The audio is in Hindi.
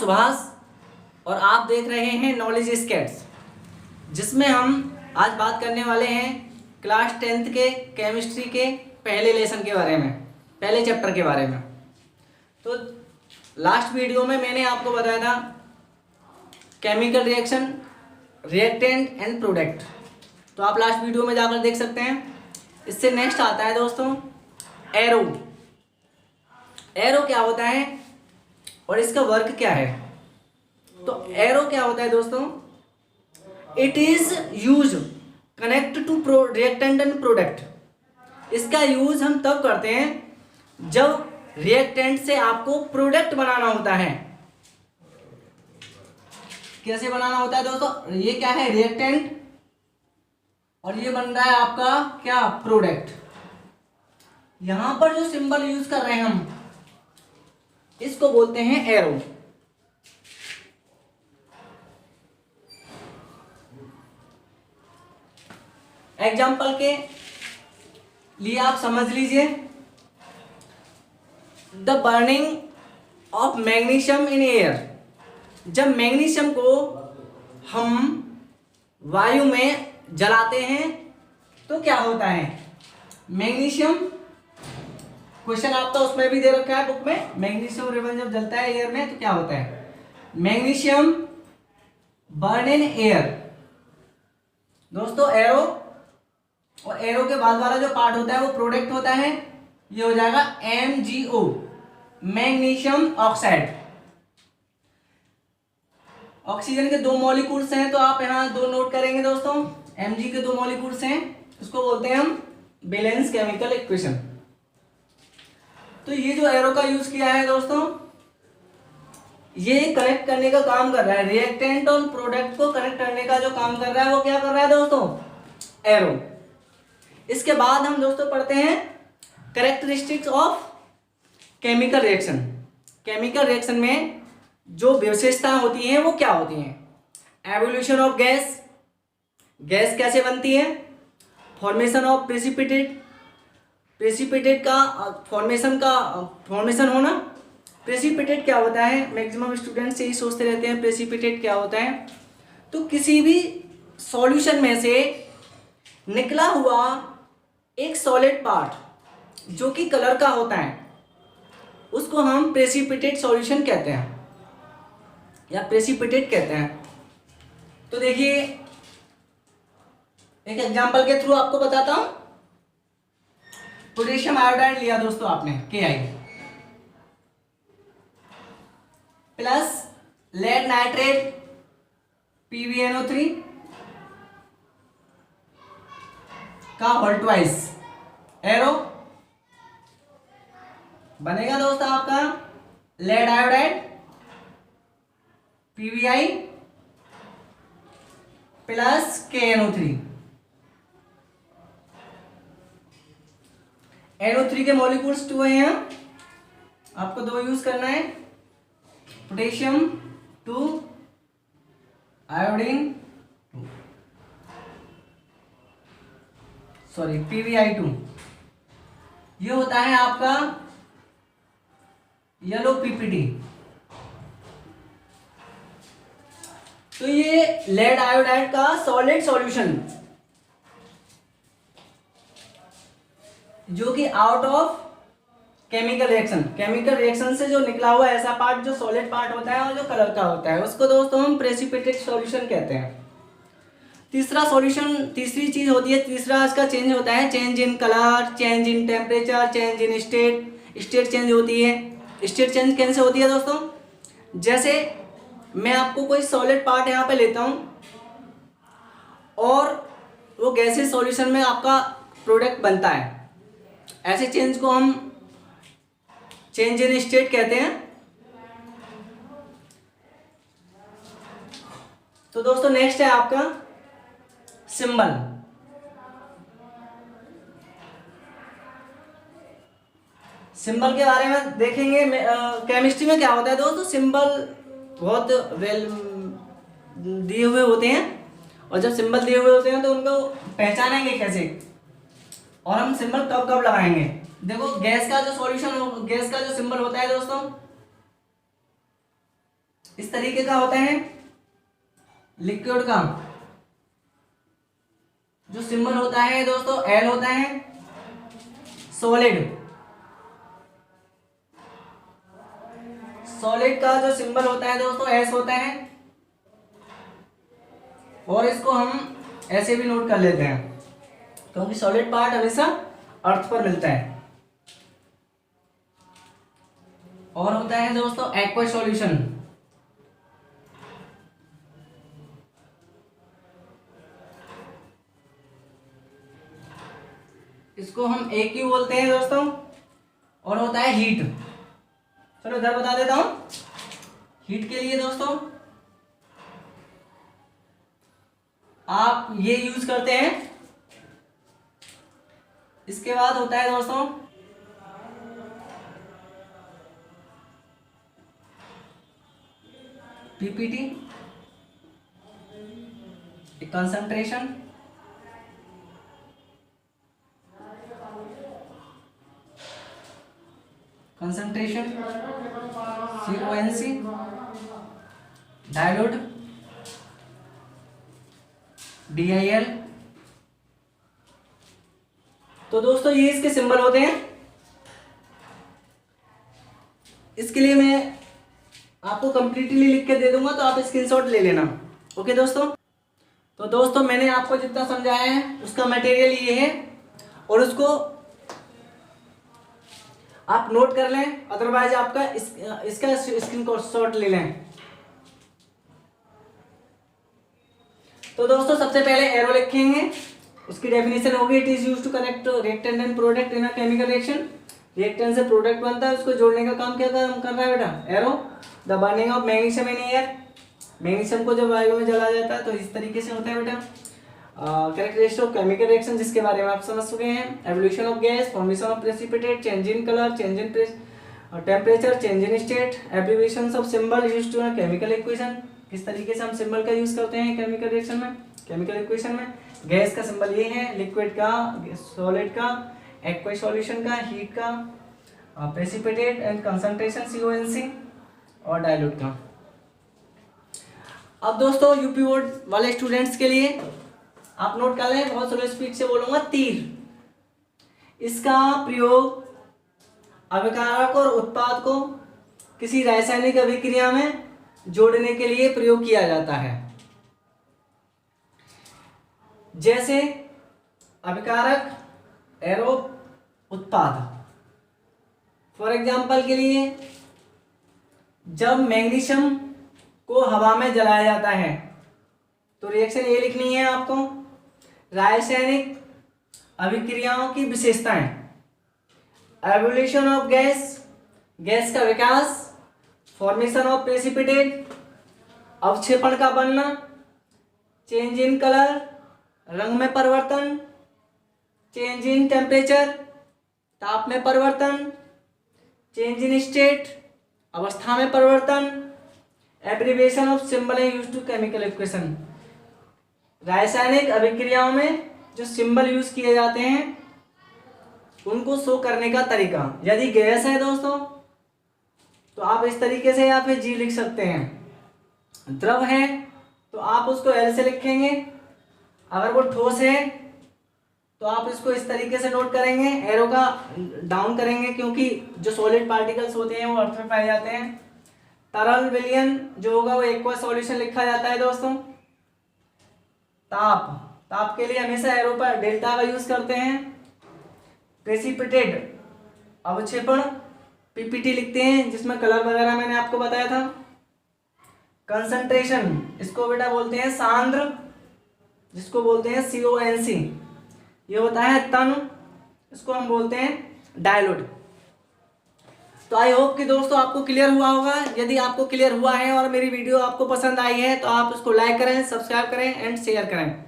सुभाष और आप देख रहे हैं नॉलेज स्केट्स, जिसमें हम आज बात करने वाले हैं क्लास 10th के केमिस्ट्री के पहले लेसन के बारे में, पहले चैप्टर के बारे में। तो लास्ट वीडियो में मैंने आपको बताया था chemical reaction, reactant and product. तो आप लास्ट वीडियो में जाकर देख सकते हैं। इससे नेक्स्ट आता है दोस्तों एरो। एरो क्या होता है और इसका वर्क क्या है? तो एरो क्या होता है दोस्तों? It is use connect to reactant and product. इसका यूज हम तब करते हैं जब रिएक्टेंट से आपको प्रोडक्ट बनाना होता है। कैसे बनाना होता है दोस्तों? ये क्या है? रिएक्टेंट, और ये बन रहा है आपका क्या? प्रोडक्ट। यहां पर जो सिंबल यूज कर रहे हैं हम, इसको बोलते हैं एरो। एग्जाम्पल के लिए आप समझ लीजिए, the burning of magnesium in air. जब मैग्नीशियम को हम वायु में जलाते हैं तो क्या होता है? मैग्नीशियम, क्वेश्चन आपका उसमें भी दे रखा है बुक में, मैग्नीशियम रिबन जब जलता है एयर में तो क्या होता है? Magnesium burn in air. दोस्तों एरो और एरो के बाद वाला जो पार्ट होता है वो प्रोडक्ट होता है। ये हो जाएगा MgO, मैग्नीशियम ऑक्साइड। ऑक्सीजन के दो मॉलिक्यूल्स हैं, तो आप यहाँ दो नोट करेंगे दोस्तों। Mg के दो मॉलिक्यूल्स हैं, उसको बोलते हैं हम बैलेंस केमिकल इक्वेशन। तो ये जो एरो का यूज किया है दोस्तों, ये कनेक्ट करने का काम कर रहा है। रिएक्टेंट और प्रोडक्ट को कनेक्ट करने का जो काम कर रहा है वो क्या कर रहा है दोस्तों? एरो। इसके बाद हम दोस्तों पढ़ते हैं characteristics of chemical reaction. Chemical reaction में जो विशेषताएं होती हैं वो क्या होती हैं? एवोल्यूशन ऑफ गैस, गैस कैसे बनती है? फॉर्मेशन ऑफ प्रेसिपिटेट, प्रेसिपिटेट का फॉर्मेशन होना। प्रेसिपिटेट क्या होता है? मैक्सिमम स्टूडेंट्स यही सोचते रहते हैं प्रेसिपिटेट क्या होता है। तो किसी भी सॉल्यूशन में से निकला हुआ एक सॉलिड पार्ट जो कि कलर का होता है, उसको हम प्रेसिपिटेट सॉल्यूशन कहते हैं या प्रेसिपिटेट कहते हैं। तो देखिए एक एग्जांपल के थ्रू आपको बताता हूं। पोटेशियम आयोडाइड लिया दोस्तों आपने, Ki plus lead nitrate PbNO3 का होल ट्वाइस एरो बनेगा दोस्तों आपका lead iodide PbI plus KNO3। NO3 के मॉलिक्यूल्स 2 हैं यहाँ, आपको दो यूज करना है। Potassium 2, iodine 2, sorry PbI2। ये होता है आपका येलो PPT। तो ये लेड आयोडाइड का सॉलिड सॉल्यूशन जो कि आउट ऑफ केमिकल रिएक्शन से जो निकला हुआ ऐसा पार्ट जो सॉलिड पार्ट होता है और जो कलर का होता है, उसको दोस्तों हम प्रेसिपिटेट सॉल्यूशन कहते हैं। तीसरी चीज होती है, तीसरा इसका चेंज होता है, change in colour, change in temperature, change in state change होती है। स्टेट चेंज कैसे होती है दोस्तों? जैसे मैं आपको कोई सॉलिड पार्ट यहाँ पे लेता हूँ और वो गैसेस सॉल्यूशन में आपका प्रोडक्ट बनता है, ऐसे चेंज को हम चेंज इन स्टेट कहते हैं। तो दोस्तों नेक्स्ट है आपका सिंबल। सिंबल के बारे में देखेंगे। केमिस्ट्री में क्या होता है दोस्तों? सिंबल बहुत वेल दिए हुए होते हैं, और जब सिंबल दिए हुए होते हैं तो उनको पहचानेंगे कैसे और हम सिंबल कब कब लगाएंगे। देखो गैस का जो सॉल्यूशन, गैस का जो सिंबल होता है दोस्तों इस तरीके का होता है। लिक्विड का जो सिंबल होता है दोस्तों एल होता है। सॉलिड का जो सिंबल होता है दोस्तों एस होता है। और इसको हम ऐसे भी नोट कर लेते हैं क्योंकि सॉलिड पार्ट हमेशा अर्थ पर मिलता है। और होता है दोस्तों एक्वस सॉल्यूशन। इसको हम AQ बोलते हैं दोस्तों। और होता है हीट। चलो इधर बता देता हूं। हीट के लिए दोस्तों आप ये यूज करते हैं। इसके बाद होता है दोस्तों PPT, concentration, CONC, dilute, DIL। तो दोस्तों ये इसके सिंबल होते हैं। इसके लिए मैं आपको कंप्लीटली लिख के दे दूंगा तो आप स्क्रीनशॉट ले लेना। ओके दोस्तों। तो दोस्तों मैंने आपको जितना समझाया है उसका मटेरियल ये है और उसको आप नोट कर लें, अदरवाइज आपका इसका स्क्रीनशॉट ले लें। तो दोस्तों सबसे पहले एरो लिखेंगे। उसकी डेफिनेशन होगी it is used to connect reactant and product in a chemical reaction. Reactant से प्रोडक्ट बनता है, उसको जोड़ने का काम क्या कर रहा है बेटा arrow. The burning of magnesium in air. Magnesium को जब वायु में जलाया जाता है तो इस तरीके से होता है बेटा। कैरेक्टरिस्टिक ऑफ केमिकल रिएक्शन जिसके बारे में आप समझ चुके हैं। Evolution of gas, formation of precipitate, change in colour, change in temperature, change in state, abbreviations of symbol used to chemical equation. किस तरीके से हम सिंबल का यूज करते हैं केमिकल रिएक्शन में, केमिकल इक्वेशन में। गैस का सिंबल ये है, लिक्विड का, सॉलिड का, एक्वस सॉल्यूशन का, हीट का, प्रेसिपिटेट एंड कंसंट्रेशन CONC और डाइल्यूट का। अब दोस्तों यूपी बोर्ड वाले स्टूडेंट्स के लिए आप नोट कर लें, बहुत स्लो स्पीड से बोलूंगा। तीर, इसका प्रयोग अभिकारक और उत्पाद को किसी रासायनिक अभिक्रिया में जोड़ने के लिए प्रयोग किया जाता है। जैसे अभिकारक, एरो, उत्पाद। फॉर एग्जाम्पल के लिए जब मैग्नीशियम को हवा में जलाया जाता है तो रिएक्शन ये लिखनी है आपको। रासायनिक अभिक्रियाओं की विशेषताएं। एवोल्यूशन ऑफ गैस, गैस का विकास, फॉर्मेशन ऑफ प्रेसिपिटेट, अवक्षेपण का बनना, चेंज इन कलर, रंग में परिवर्तन, चेंज इन टेम्परेचर, ताप में परिवर्तन, चेंज इन स्टेट, अवस्था में परिवर्तन, abbreviation of symbol used to chemical equation. रासायनिक अभिक्रियाओं में जो सिंबल यूज किए जाते हैं उनको शो करने का तरीका। यदि गैस है दोस्तों तो आप इस तरीके से या फिर G लिख सकते हैं। द्रव है तो आप उसको L से लिखेंगे। अगर वो ठोस है तो आप इसको इस तरीके से नोट करेंगे, एरो का डाउन करेंगे क्योंकि जो सॉलिड पार्टिकल्स होते हैं वो अर्थ में पाए जाते हैं। तरल विलयन जो होगा वो एक्वस सॉल्यूशन लिखा जाता है दोस्तों। ताप, ताप के लिए हमेशा एरो पर डेल्टा का यूज करते हैं। प्रेसिपिटेट, अवक्षेपण, PPT लिखते हैं जिसमें कलर वगैरह मैंने आपको बताया था। कंसंट्रेशन, इसको बेटा बोलते हैं सांद्र, जिसको बोलते हैं CONC। ये होता है तन, इसको हम बोलते हैं डायल्यूट। तो आई होप कि दोस्तों आपको क्लियर हुआ होगा। यदि आपको क्लियर हुआ है और मेरी वीडियो आपको पसंद आई है तो आप उसको लाइक करें, सब्सक्राइब करें एंड शेयर करें।